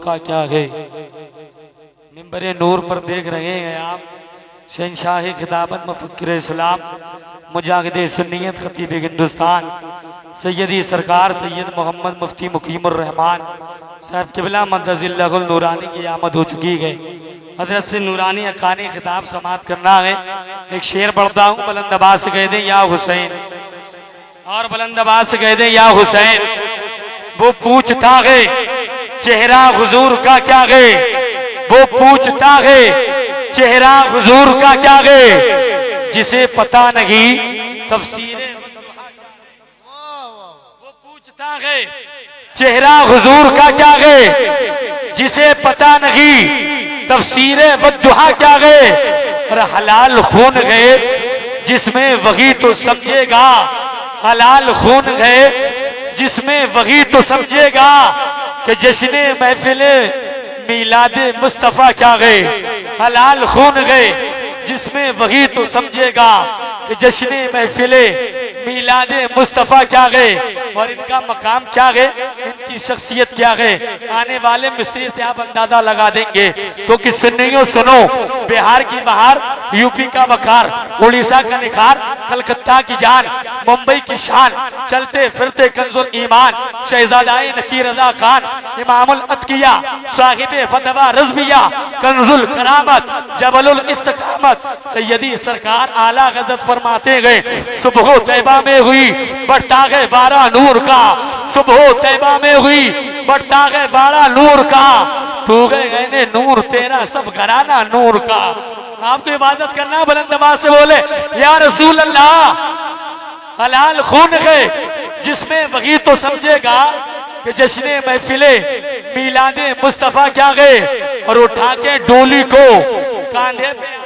का क्या है। मिंबर नूर पर देख रहे हैं आप शहंशाह खिताबत मुफक्किर इस्लाम मुजाहिद सुन्नियत खतीब हिंदुस्तान सैयदी सरकार सैयद मोहम्मद मुफ्ती मुकीमुर रहमान साहब किबला मदजिल्लहुल नूरानी की आमद हो चुकी है। हजरत से नूरानी अकानी खिताब समाप्त करना है। एक शेर पढ़ता हूँ, बुलंद आवाज से कह दें या हुसैन, और बुलंद आवाज से कह दें या हुसैन। वो पूछता है चेहरा हुजूर का क्या है, वो पूछता है चेहरा हुजूर का क्या है, जिसे पता नहीं तफसीर। वो पूछता है चेहरा हुजूर का क्या है, जिसे पता नहीं तफसीर वद्दुहा क्या है। और हलाल खून गए जिसमें वही तो समझेगा, हलाल खून गए जिसमें वही तो समझेगा कि जश्न महफिले मीलाद मुस्तफा क्या गए। हलाल खून गए जिसमें वही तो समझेगा कि जश्न महफिले मीलाद मुस्तफा क्या गए। और इनका मकाम क्या गए, इनकी शख्सियत क्या गए, आने वाले मिस्री से आप अंदाजा लगा देंगे। क्योंकि सुन्नियों सुनो, बिहार की बहार, यूपी का वकार, उड़ीसा का निखार, कलकत्ता की जान, मुंबई की शान, चलते फिरते कंजुल ईमान, शहजादाए नकीर रजा खान, इमामुल अतकिया, साहिबे फतवा रज़विया, कंजुल करामत, जबलुल इस्तिकामत, सैयदी सरकार आला गज़ब फरमाते गए। सुबह तैबा में हुई बढ़ता गए 12 नूर का, सुबह तैबा में हुई बढ़ता गए 12 नूर का, तू गए नूर तेरा सब घराना नूर का। आपको इबादत करना, बुलंद आवाज से बोले या रसूल अल्लाह। हलाल खून गए जिसमें वही तो समझेगा कि जश्न महफिले मीलादे मुस्तफा क्या गए। और उठा के डोली को कांधे पे,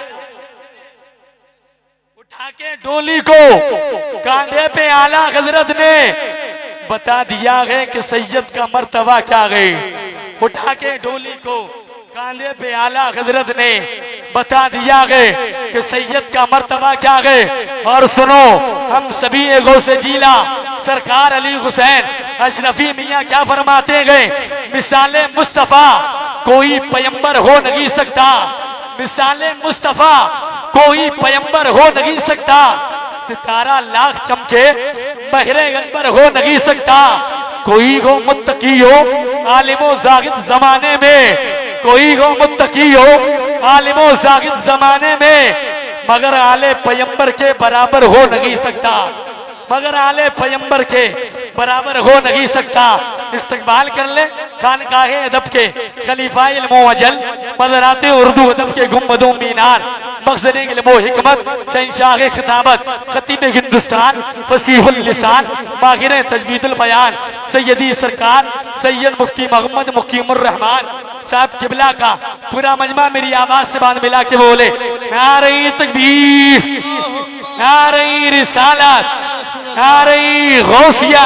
उठा के डोली को कांधे पे आला हजरत ने बता दिया है कि सैयद का मर्तबा क्या गए। उठा के डोली को कांधे पे आला हजरत ने बता दिया है कि सैयद का मर्तबा क्या गए। और सुनो, हम सभी एगो से जीला सरकार अली हुसैन अशरफी मियाँ क्या फरमाते गए, मिसाले मुस्तफा कोई पैगंबर हो नहीं सकता, मिसाले मुस्तफा कोई पैगंबर हो नहीं सकता, सितारा लाख चमके बहरे गंबर हो नहीं सकता। कोई हो मुत्तकी हो आलिमो जाहिद जमाने में, कोई हो मुत्तकी हो आलिमो जाहिद जमाने में, मगर आले पैगंबर के बराबर हो नहीं सकता, मगर आले पैगंबर के बराबर हो नहीं सकता। इस्तकबाल कर ले खानकाहे अदब के खलीफा इल्मो अजल, मज़राते उर्दू अदब के गुंबदों मीनार, मखज़ने इल्मो हिकमत, शहंशाह खिताबत, खतीब हिंदुस्तान, फसीहुल लिसान, माहिर तजवीदुल बयान, सैयदी सरकार सैयद मुफ्ती मोहम्मद मुकीमुर रहमान साहब किबला का पूरा मजमा मेरी आवाज से बांध मिला के बोले नारे तकबीर, नारे रिसालत, नारे गौसिया,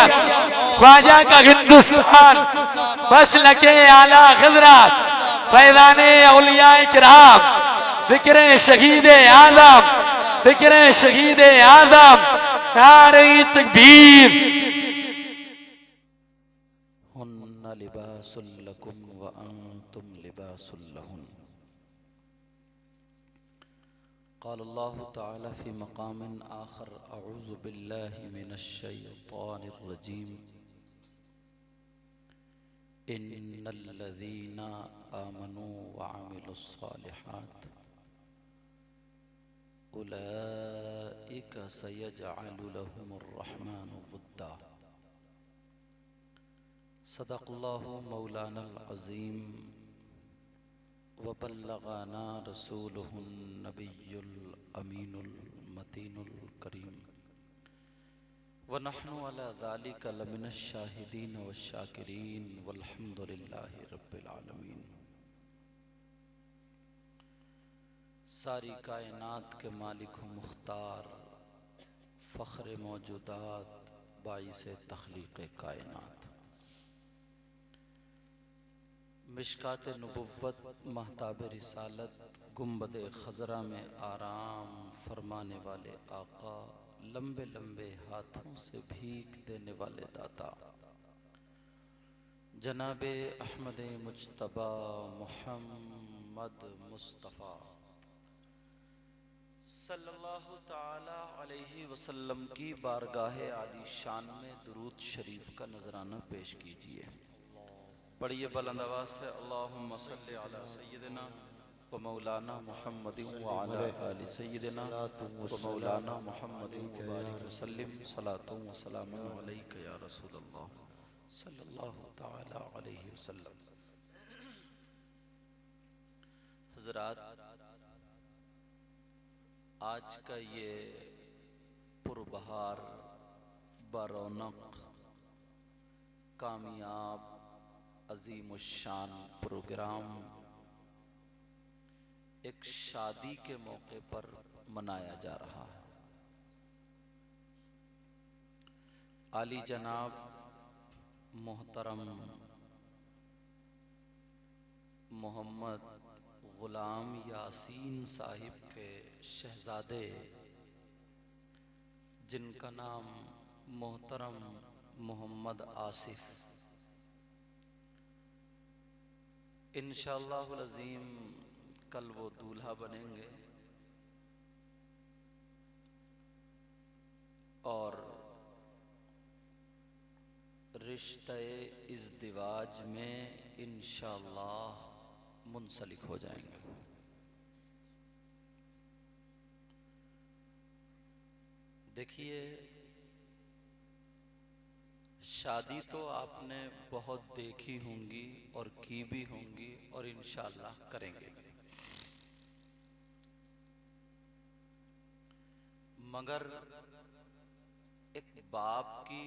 ख्वाजा का हिंदुस्तान, मसलके आला हज़रत, फैज़ाने औलिया किराम, ज़िक्र शहीद आज़म, ज़िक्र शहीद आज़म, नारे तकबीर। हुन्ना लिबासुल लकुम व अंतुम लिबासुल लहुन। क़ाल अल्लाहु तआला फ़ी मक़ामिन आख़र अऊज़ु बिल्लाहि मिनश शैतानिर रजीम। इन्नल्लज़ीना आमनू व अमिलुस्सालिहात उलाइका सयजअलु लहुमुर रहमानु वुद्दा। सदक़ल्लाहु मौलानल अज़ीम व बल्लगाना रसूलुहुन नबियुल अमीनुल मतीनुल करीम व नहनु अला ज़ालिका लमिनश शाहिदीन व शाकिरीन वल्हम्दुलिल्लाहि रब्बिल आलमीन। सारी कायनात के मालिक व मुख्तार, फ़ख्र मौजूदात, बाइसे तख्लीक़ कायनात, मिशकात नबुव्वत, महताब रिसालत, गुंबद खज़रा में आराम फरमाने वाले आका, लंबे लंबे हाथों से भीख देने वाले दाता, जनाबे अहमद मुज्तबा मोहम्मद मुस्तफ़ा सल्लल्लाहु ताला अलैहि वसल्लम की बारगाह आली शान में दुरूद शरीफ का नजराना पेश कीजिए। पढ़िए बुलंद आवाज़ से, अल्लाहुम्मा सल्लि अला सय्यिदिना व मौलाना मुहम्मदिन व अला आलि सय्यिदिना व मौलाना मुहम्मदिन व बारिक वसल्लिम सलातुन व सलामुन अलैका या रसूलल्लाह सल्लल्लाहु ताला अलैहि वसल्लम। हज़रात, आज का ये पुरबहार, बारौनक, कामयाब, अजीमुश्शान प्रोग्राम एक शादी के मौके पर मनाया जा रहा है। आली जनाब मोहतरम मोहम्मद गुलाम यासीन साहिब के शहजादे, जिनका नाम मोहतरम मोहम्मद आसिफ, इंशाअल्लाहुल अज़ीम कल वो दूल्हा बनेंगे और रिश्ते इज़्दिवाज में इंशाअल्लाह मुंसलिक हो जाएंगे। देखिए, शादी तो आपने बहुत देखी होंगी और की भी होंगी और इंशाअल्लाह करेंगे, मगर एक बाप की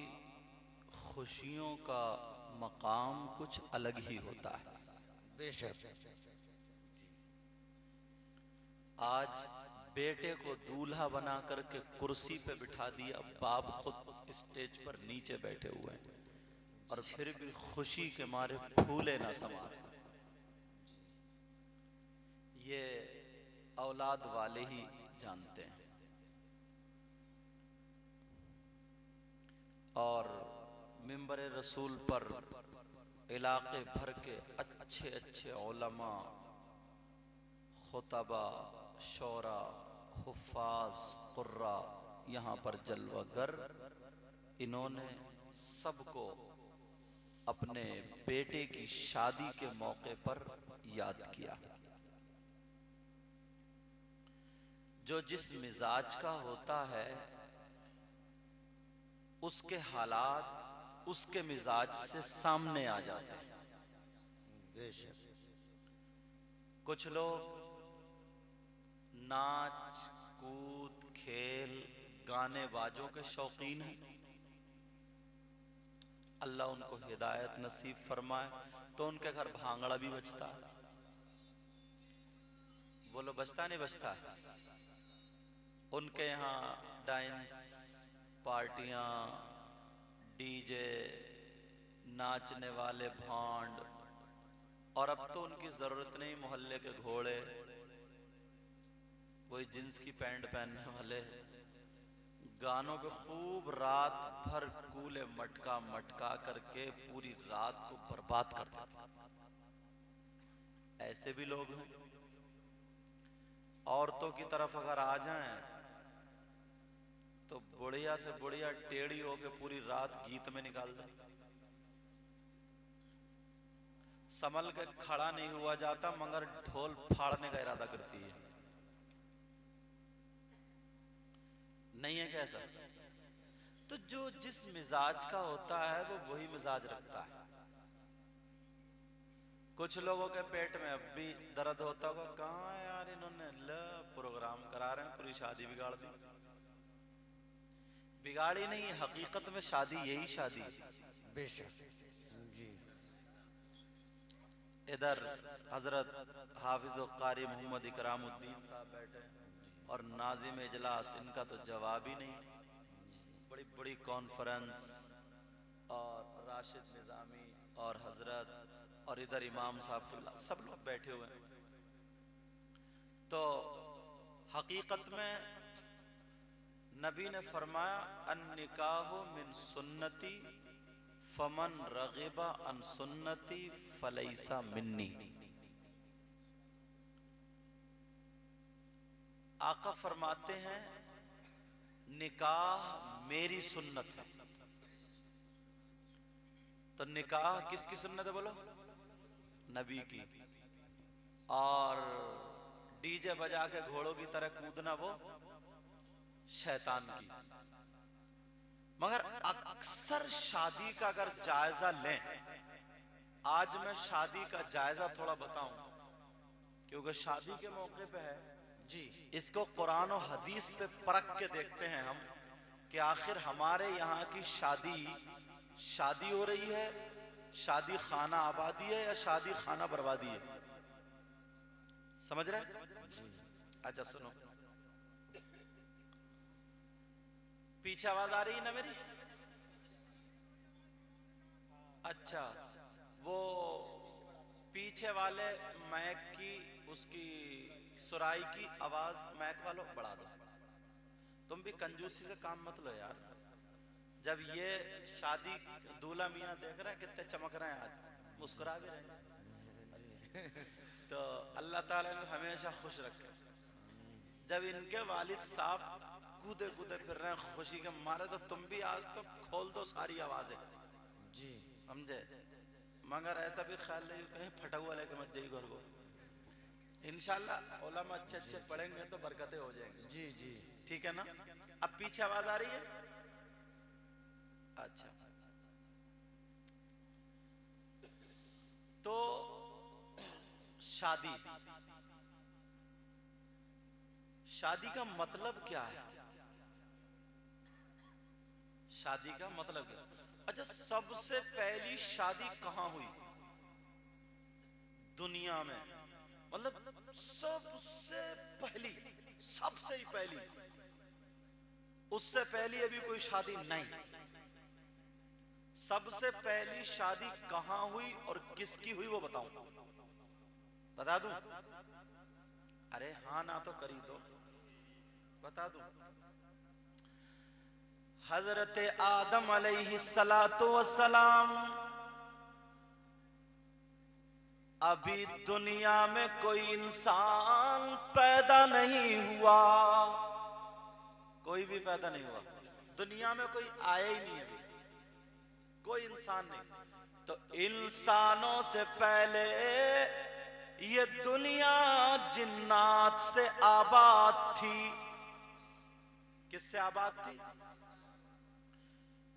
खुशियों का मकाम कुछ अलग ही होता है। बेशक आज बेटे को दूल्हा बना करके कुर्सी पे बिठा दिया, बाप खुद स्टेज पर नीचे बैठे हुए हैं और फिर भी खुशी के मारे फूले ना समा। ये औलाद वाले ही जानते हैं। और मिंबर रसूल पर इलाके भर के अच्छे अच्छे उलमा, खुतबा, शौरा, हुफ़ाज़, कुर्रा यहाँ पर जलवागर, इन्होंने सबको अपने बेटे की शादी के मौके पर याद किया। जो जिस मिजाज का होता है उसके हालात उसके मिजाज से सामने आ जाते हैं। बेशक कुछ लोग नाच कूद खेल गाने बाजों के शौकीन हैं, अल्लाह उनको हिदायत नसीब फरमाए तो उनके घर भांगड़ा भी बजता है। बोलो बजता नहीं बजता है? उनके यहाँ डांस पार्टियां, डीजे, नाचने वाले भांड, और अब तो उनकी जरूरत नहीं, मोहल्ले के घोड़े, वही जींस की पैंट पहनने वाले गानों पे खूब रात भर कूले मटका मटका करके पूरी रात को बर्बाद कर देते। ऐसे भी लोग हैं। औरतों की तरफ अगर आ जाएं तो बुढ़िया से बुढ़िया टेढ़ी होके पूरी रात गीत में निकाल दे। संभल के खड़ा नहीं हुआ जाता मगर ढोल फाड़ने का इरादा करती है। नहीं है कैसा? तो जो जिस मिजाज का होता है वो वही मिजाज रखता है। कुछ लोगों के पेट में अब भी दर्द होता होगा, कहाँ यार इन्होंने प्रोग्राम करा रहे हैं, पूरी शादी बिगाड़ दी। बिगाड़ी नहीं, हकीकत में शादी यही शादी। बेशक जी। इधर हजरत हाफिज व कारी मोहम्मद इकरामुद्दीन साहब बैठे और नाजिम इजलास, इनका तो जवाब ही नहीं। बड़ी बड़ी कॉन्फ्रेंस और राशिद निजामी और हजरत और इधर इमाम साहब सब लोग बैठे हुए हैं। तो हकीकत में नबी ने फरमाया, अन निकाह मिन सुन्नती फमन रगिबा अन सुन्नती फलैसा मिन्नी। आका फरमाते हैं निकाह मेरी सुन्नत है। तो निकाह किसकी सुन्नत है बोलो? नबी की। और डीजे बजा के घोड़ों की तरह कूदना वो शैतान की। मगर अक्सर शादी का अगर जायजा लें, आज मैं शादी का जायजा थोड़ा बताऊं क्योंकि शादी के मौके पे है जी। इसको कुरान और हदीस पे परख के देखते हैं हम कि आखिर हमारे यहाँ की शादी हो रही है, शादी खाना आबादी है या शादी खाना बर्बादी है? समझ रहे? अच्छा सुनो, पीछे आवाज आ रही है ना मेरी? अच्छा, वो पीछे वाले मैक की उसकी सुराई की आवाज मैक वालों बढ़ा दो। तुम भी कंजूसी से काम मत लो यार। जब ये शादी दूल्हा मियां देख रहे हैं कितने चमक रहे हैं, आज मुस्कुरा भी रहे हैं, तो अल्लाह ताला ने हमेशा खुश रखे। जब इनके वालिद साहब कूदे कूदे फिर रहे हैं खुशी के मारे, तो तुम भी आज तो खोल दो सारी आवाजें जी। समझे। मगर ऐसा भी ख्याल नहीं कहीं फटा हुआ लेके मत जाइए घर को। इंशाल्लाह उलमा अच्छे अच्छे पढ़ेंगे तो बरकतें हो जाएंगी। जी जी ठीक है ना? अब पीछे आवाज आ रही है? अच्छा, तो शादी का मतलब क्या है? शादी का मतलब क्या? अच्छा, सबसे पहली शादी कहां हुई दुनिया में? मतलब सबसे ही पहली, उससे पहली अभी कोई शादी नहीं। सबसे पहली शादी कहां हुई और किसकी हुई वो बताऊं? बता दूं? अरे हाँ ना तो करी दो, बता दूं। हजरत आदम अलैहिस्सलातु वस्सलाम, अभी दुनिया में कोई इंसान पैदा नहीं हुआ, कोई भी पैदा नहीं हुआ दुनिया में, कोई आया ही नहीं अभी, कोई इंसान नहीं। तो इंसानों से पहले ये दुनिया जिन्नात से आबाद थी। किससे आबाद थी?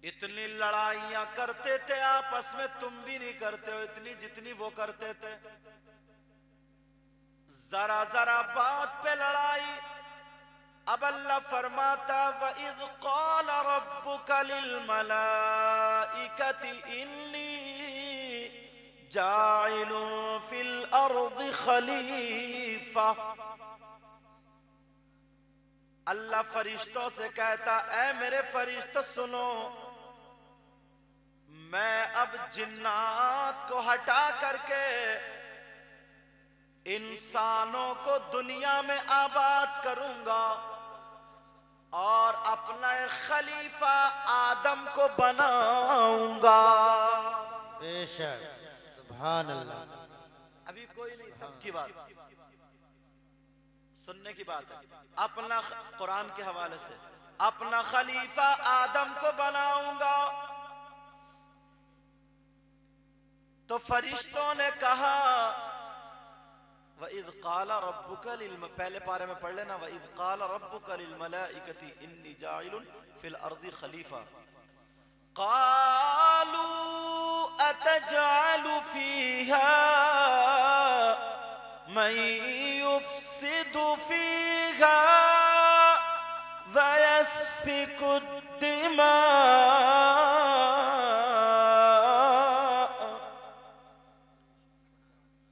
इतनी लड़ाइयां करते थे आपस में, तुम भी नहीं करते हो इतनी जितनी वो करते थे। जरा जरा बात पे लड़ाई। अब अल्लाह फरमाता वइज़ क़ाल रब्बुका लिल मलाइकति इन्नी जाइलुन फिल अर्दि खलीफा। अल्लाह फरिश्तों से कहता, ऐ मेरे फरिश्तों सुनो, मैं अब जिन्नात को हटा करके इंसानों को दुनिया में आबाद करूंगा और अपना एक खलीफा आदम को बनाऊंगा। बेशक, सुभान अल्लाह। अभी कोई नहीं, सबकी बात सुनने की बात है। अपना कुरान के हवाले से अपना खलीफा आदम को बनाऊंगा। तो फरिश्तों ने कहा वइज़ क़ाल रब्बुका लिल, पहले पारे में पढ़ लेना, वइज़ क़ाल रब्बुका लिल मलाइकति इन्नी जाइलुन फिल अर्दि खलीफा क़ालू अतजअलु फ़ीहा मन युफ़्सिदु फ़ीहा व यस्फ़िकु दिमा।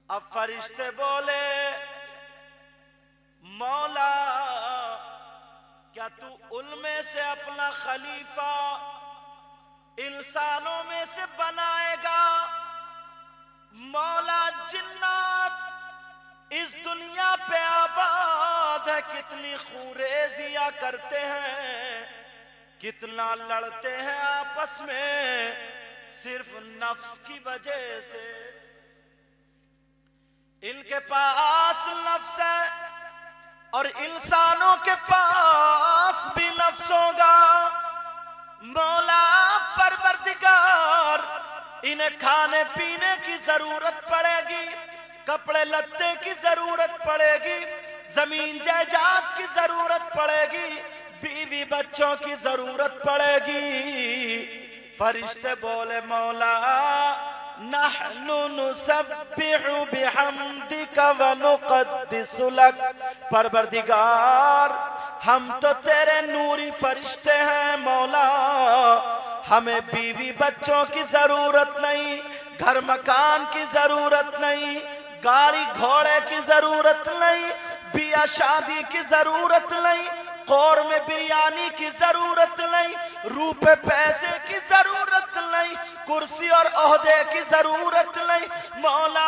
अब फरिश्ते बोले, मौला क्या तू उनमें से अपना खलीफा इंसानों में से बनाएगा? मौला जिन्नात इस दुनिया पे आबाद है, कितनी खूरेजियां करते हैं, कितना लड़ते हैं आपस में, सिर्फ नफ्स की वजह से। इनके पास नफ्स है और इंसानों के पास भी नफ्स होगा। मौला परवरदिगार इन्हें खाने पीने की जरूरत पड़ेगी, कपड़े लत्ते की जरूरत पड़ेगी, जमीन जायदाद की जरूरत पड़ेगी, बीवी बच्चों की जरूरत पड़ेगी। फरिश्ते बोले मौला नहनु नुसब्बिहु बिहम्दिका व नुक़द्दिसु लक। परवरदिगार हम तो तेरे नूरी फरिश्ते हैं मौला, हमें बीवी बच्चों की जरूरत नहीं, घर मकान की जरूरत नहीं, गाड़ी घोड़े की जरूरत नहीं, बिया शादी की जरूरत नहीं, कौर में बिरयानी की जरूरत नहीं, रुपए पैसे की जरूरत नहीं, कुर्सी और ओहदे की जरूरत नहीं। मौला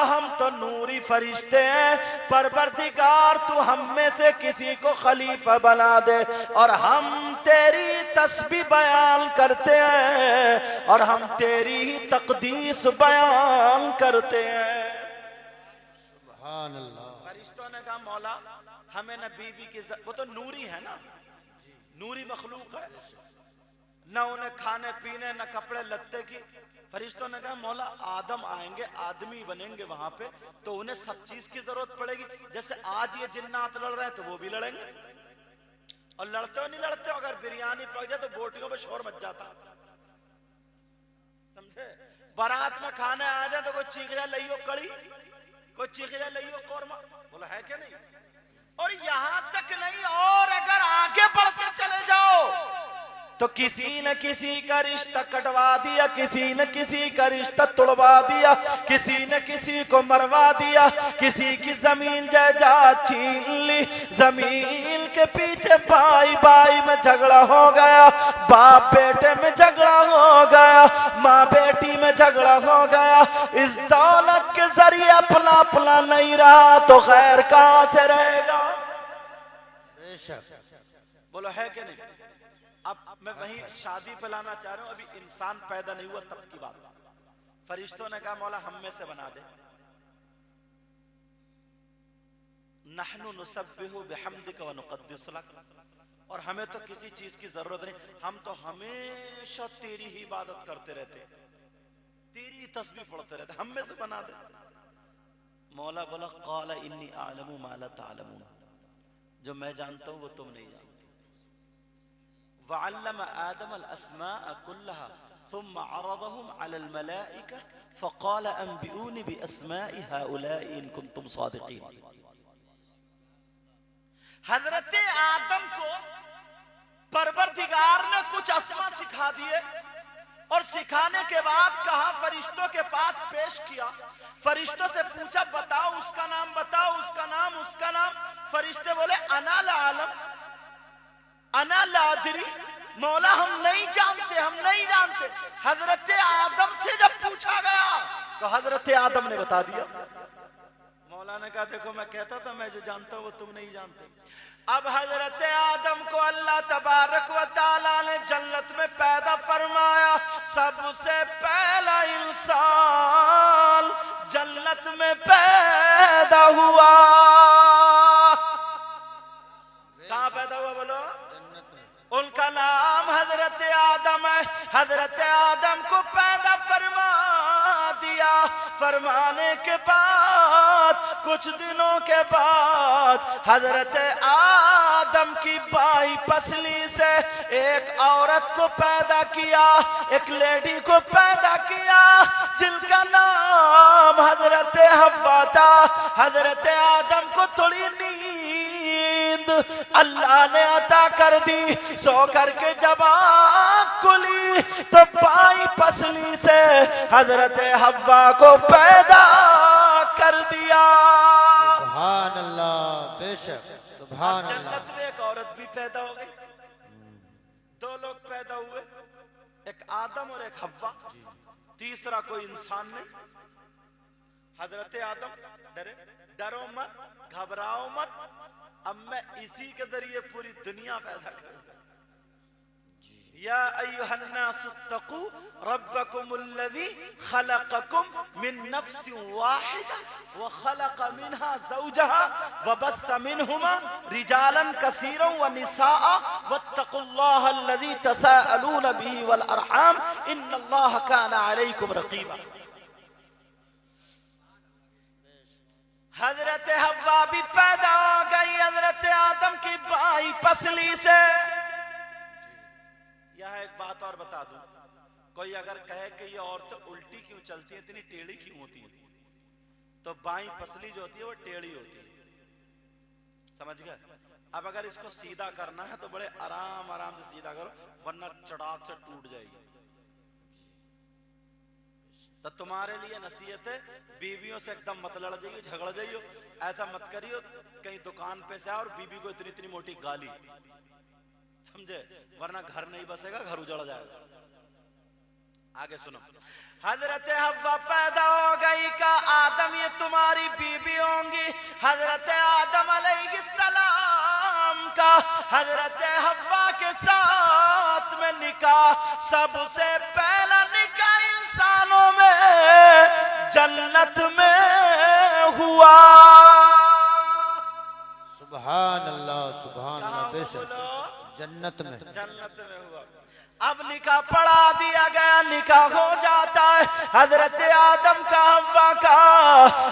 हम तो नूरी फरिश्ते हैं, परवरदिगार तू हम में से किसी को खलीफा बना दे और हम तेरी तस्बीह बयान करते हैं और हम तेरी ही तकदीस बयान करते हैं। सुभान अल्लाह। फरिश्तों ने कहा मौला हमें न बीवी की वो तो नूरी है ना, नूरी मखलूक है, न उन्हें खाने पीने न कपड़े लत्ते की। फरिश्तों ने कहा मौला आदम आएंगे, आदमी बनेंगे वहां पे, तो उन्हें सब चीज की जरूरत पड़ेगी। जैसे आज ये जिन्नात लड़ रहे हैं तो वो भी लड़ेंगे, और लड़ते हो नहीं लड़ते हो, अगर बिरयानी पक जाए तो बोटियों में शोर मच जाता, समझे। बारात में खाने आ जाए तो कोई चीख रहा लइयो कड़ी, कोई चीख रहा लइयो कौरमा, बोला है क्या नहीं। और यहां तक नहीं, और अगर आगे बढ़ते चले जाओ तो किसी न किसी का रिश्ता कटवा दिया, किसी न किसी का रिश्ता तोड़वा दिया, किसी न किसी को मरवा दिया, किसी की जमीन जायदाद छीन ली, जमीन के पीछे भाई भाई में झगड़ा हो गया, बाप बेटे में झगड़ा हो गया, माँ बेटी में झगड़ा हो गया। इस दौलत के जरिए अपना अपना नहीं रहा तो खैर कहां से रहेगा। बोलो है कि नहीं। अब मैं वही शादी पे लाना चाह रहा हूं, अभी इंसान पैदा नहीं हुआ तब की बात। फरिश्तों ने कहा मौला हम में से बना दे। नहनु नुसब्बिहु बिहम्दिका व नुक़द्दिसु लक, और हमें तो किसी चीज की जरूरत नहीं, हम तो हमेशा तेरी ही इबादत करते रहते, तेरी तस्बीह पढ़ते रहते, हम में से बना दे। मौला बोला क़ाल इन्नी अअलमु मा ला तअलमून, जो मैं जानता हूं वो तुम नहीं जानते। वअल्लम आदम अल अस्माअ कुल्लहा थुम्मा अरदहुम अलल मलाइका फ़क़ाल अंबिऊनी बिअस्माइ हाउलाई इन कुंतुम सादिक़ीन। हजरत आदम को परवरदिगार ने कुछ अस्मा सिखा दिए, और सिखाने के बाद कहा फरिश्तों के पास पेश किया। फरिश्तों से पूछा बताओ उसका नाम, बताओ उसका नाम, उसका नाम। फरिश्ते बोले अना ला आलम अना ला अदरी, मौला हम नहीं जानते, हम नहीं जानते। हजरत आदम से जब पूछा गया तो हजरत आदम ने बता दिया। मौला ने कहा देखो मैं कहता था मैं जो जानता हूं वो तुम नहीं जानते। अब हजरत आदम को अल्लाह तबारक व तआला ने जन्नत में पैदा फरमाया। सबसे पहला इंसान जन्नत में पैदा हुआ। कहां पैदा हुआ बोलो? उनका नाम हजरत आदम है। हजरत आदम को पैदा फरमा दिया। फरमाने के बाद कुछ दिनों के बाद हजरत आदम की बाई पसली से एक औरत को पैदा किया, एक लेडी को पैदा किया जिनका नाम हजरत हव्वा था। हजरत आदम को थोड़ी नींद अल्लाह ने अता कर दी। सो करके जब आँख खुली तो बाई पसली से हजरत हव्वा को पैदा कर दिया। सुभान अल्लाह, बेशक सुभान अल्लाह। जन्नत में एक औरत भी पैदा हो गई, दो लोग पैदा हुए, एक आदम और एक हव्वा, तीसरा कोई इंसान नहीं। हजरत आदम डरो मत, घबराओ मत, अब मैं इसी के जरिए पूरी दुनिया पैदा करूंगा। या अय्युहन्नासुत्तकू रब्बकुमुल्लज़ी खलक़कुम मिन नफ्सिन वाहिदा व खलक़ मिनहा ज़ौजहा व बस्स मिनहुमा रिजालन कसीरन व निसाअ वत्तकुल्लाहल्लज़ी तसाअलून बिही वल अरहाम इन्नल्लाह काना अलैकुम रक़ीबा। हजरत हव्वा भी पैदा हो गई हजरत आदम की बाई पसली से। यहाँ एक बात और बता दूं, कोई अगर कहे कि ये औरतें उल्टी क्यों चलती है, इतनी टेढ़ी क्यों होती है, तो बाई पसली जो होती है वो टेढ़ी होती है, समझ गए। अब अगर इसको सीधा करना है तो बड़े आराम आराम से सीधा करो, वरना चढ़ाक से टूट जाएगी। तो तुम्हारे लिए नसीहत है, बीवियों से एकदम मत लड़ जाइयो, झगड़ जाइयो, ऐसा मत करियो कहीं दुकान पे से और बीबी को इतनी इतनी मोटी गाली, समझे, वरना घर नहीं बसेगा, घर उजड़ जाएगा। आगे सुनो, हजरत हव्वा पैदा हो गई का आदम ये तुम्हारी बीबी होंगी। हजरत आदम अलैहिस्सलाम का हजरत हव्वा के साथ में निकाह, सबसे पहला निकाह इंसानों में जन्नत में हुआ। सुभान अल्लाह बेशक जन्नत में हुआ। अब निकाह पढ़ा दिया गया, निकाह हो जाता है हजरत आदम का हव्वा का,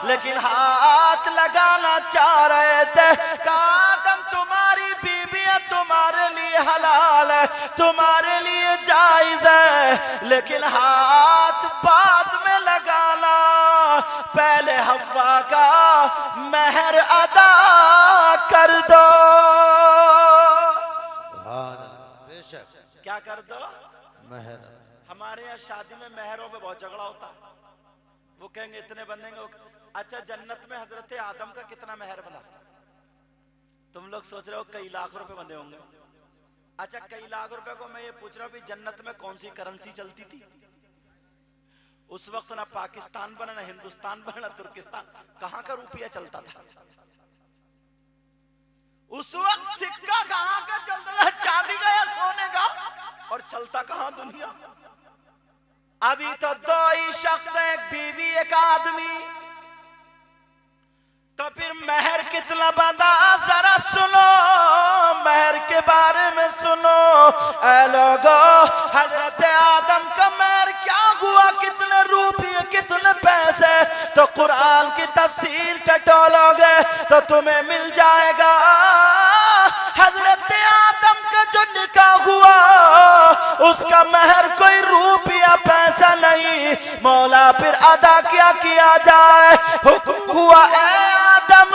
लेकिन हाथ लगाना चाह रहे थे। आदम तुम्हारी बीवी है, तुम्हारे लिए हलाल है, तुम्हारे लिए जायज है, लेकिन हाथ बाद में लगाना, पहले हव्वा का मेहर अदा कर दो। बेशक क्या कर दो? मेहर। हमारे यहाँ शादी में मेहरों पे बहुत झगड़ा होता है, वो कहेंगे इतने बंधेंगे। अच्छा, जन्नत में हजरत आदम का कितना मेहर बना? तुम लोग सोच रहे हो कई लाख रुपए बंधे होंगे। अच्छा, कई लाख रुपए को मैं ये पूछ रहा हूँ जन्नत में कौन सी करेंसी चलती थी? उस वक्त ना पाकिस्तान बना, ना हिंदुस्तान बना, ना तुर्किस्तान, कहाँ का रुपया चलता था? उस वक्त सिक्का कहाँ का चलता था? चांदी का या सोने का? और चलता कहाँ दुनिया? अभी तो दो ही शख्स, एक बीवी एक आदमी, तो फिर मेहर कितना बंधा जरा सुनो, मेहर के बारे में सुनो। ऐ लोगो, हजरत आदम का मेहर क्या हुआ, कितने रुपये कितने पैसे, तो कुरान की तफसीर टटोलोगे तो तुम्हें मिल जाएगा। हजरत आदम का जो निकाह हुआ उसका मेहर कोई रुपया पैसा नहीं, मौला फिर अदा क्या किया जाए? हुक्म हुआ, ऐ आदम,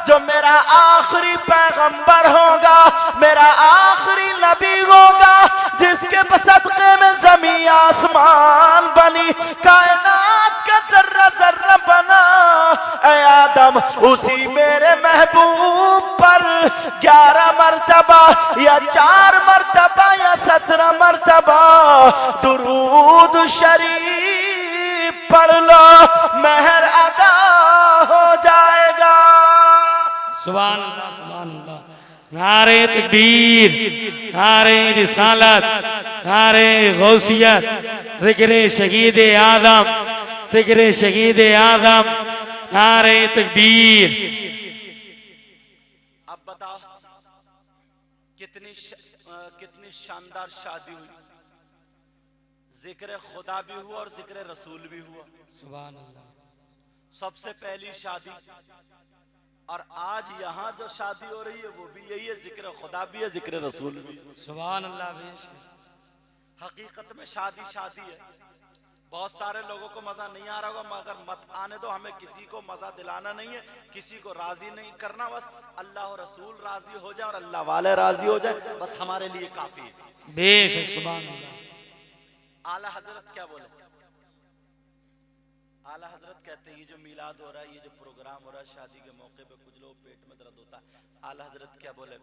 जो मेरा आखिरी पैगंबर होगा, मेरा आखिरी नबी होगा, जिसके सदक़े में जमीन आसमान बनी, कायनात का जर्रा जर्रा बना, ऐ आदम, उसी मेरे महबूब पर 11 मर्तबा या 4 मर्तबा या 17 मर्तबा दुरूद शरीफ पढ़ लो, मेहर अदा हो जाएगा। सुभान अल्लाह, सुभान अल्लाह। नारे तकबीर, नारे रिसालत, नारे गौसियत, जिक्र शहीद आदम, जिक्र शहीद आदम, नारे तकबीर। अब बताओ कितनी शानदार शादी हुई, जिक्र खुदा भी हुआ और जिक्र रसूल भी हुआ। सुभान अल्लाह। सबसे पहली शादी, और आज यहाँ जो शादी हो रही है वो भी यही है, जिक्र खुदा भी है, जिक्र रसूल भी। सुभान अल्लाह। हकीकत में शादी शादी है। बहुत सारे लोगों को मजा नहीं आ रहा होगा, मगर मत आने दो, हमें किसी को मजा दिलाना नहीं है, किसी को राजी नहीं करना, बस अल्लाह और रसूल राजी हो जाए और अल्लाह वाले राजी हो जाए, बस हमारे लिए काफी है। बेशक, सुभान अल्लाह। आला हजरत क्या बोले? आला हजरत कहते हैं ये जो मिलाद हो रहा है, ये जो प्रोग्राम हो रहा है शादी के मौके पे, कुछ लोग पेट में दर्द होता है। आला हजरत क्या बोले?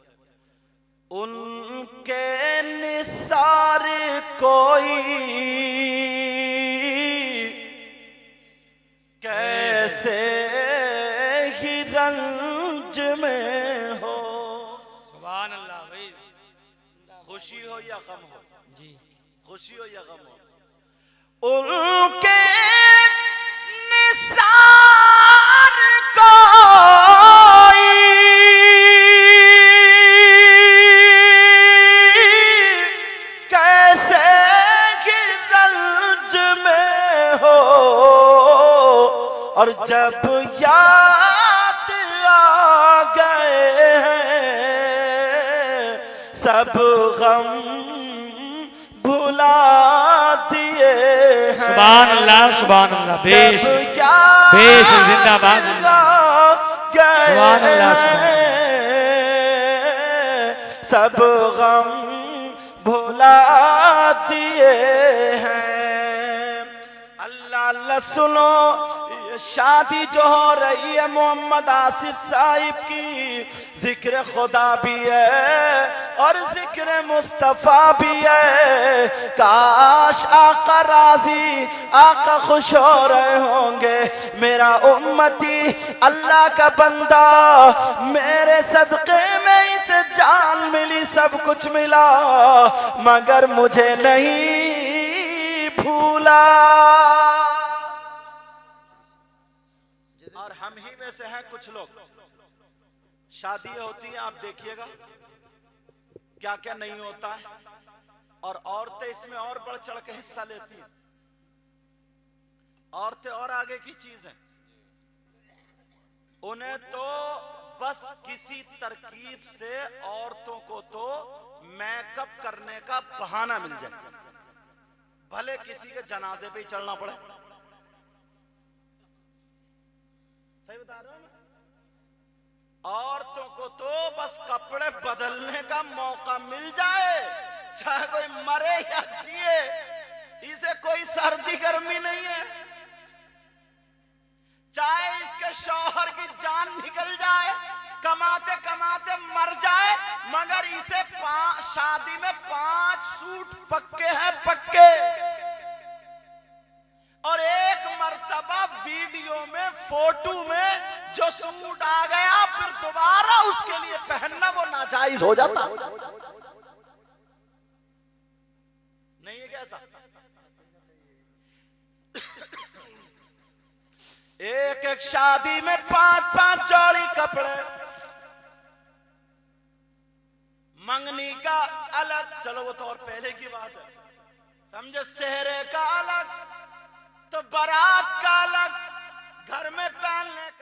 उनके निसार कोई कैसे ही रंज में हो। सुभान अल्लाह भाई। खुशी हो या गम हो, जी खुशी हो या गम हो, उनके निसार कोई कैसे कि रंज में हो, और जब याद आ गए हैं सब गम भुला दिए हैं। सुभान अल्लाह बेश बेश जिंदाबाद सुभान अल्लाह सब गम भुला दिए हैं। अल्लाह अल्लाह सुनो, ये शादी जो हो रही है मोहम्मद आसिफ साहिब की, जिक्र खुदा भी है और जिक्र मुस्तफा भी है। काश आका राजी, आका खुश हो रहे होंगे। मेरा उम्मती अल्लाह का बंदा, मेरे सदके में इसे जान मिली, सब कुछ मिला, मगर मुझे नहीं भूला। और हम ही में से हैं कुछ लोग, शादी होती है आप देखिएगा क्या क्या नहीं होता है, और औरतें इसमें और बढ़ चढ़ के हिस्सा लेती हैं। औरतें और आगे की चीज है, उन्हें तो बस किसी तरकीब से औरतों को तो मेकअप करने का बहाना मिल जाए, भले किसी के जनाजे पे ही चलना पड़े। सही बता रहे हो ना? औरतों को तो बस कपड़े बदलने का मौका मिल जाए, चाहे कोई मरे या जिए, इसे कोई सर्दी गर्मी नहीं है। चाहे इसके शौहर की जान निकल जाए, कमाते कमाते मर जाए, मगर इसे शादी में 5 सूट पक्के हैं, पक्के। और एक मर्तबा वीडियो में, फोटो में जो सूट आ गया, फिर दोबारा उसके लिए पहनना वो नाजायज हो जाता। नहीं है कैसा? एक एक शादी में 5-5 जोड़ी कपड़े, मंगनी का अलग, चलो वो तो और पहले की बात है, समझे, सेहरे का अलग, तो बारात का अलग, घर में पहनने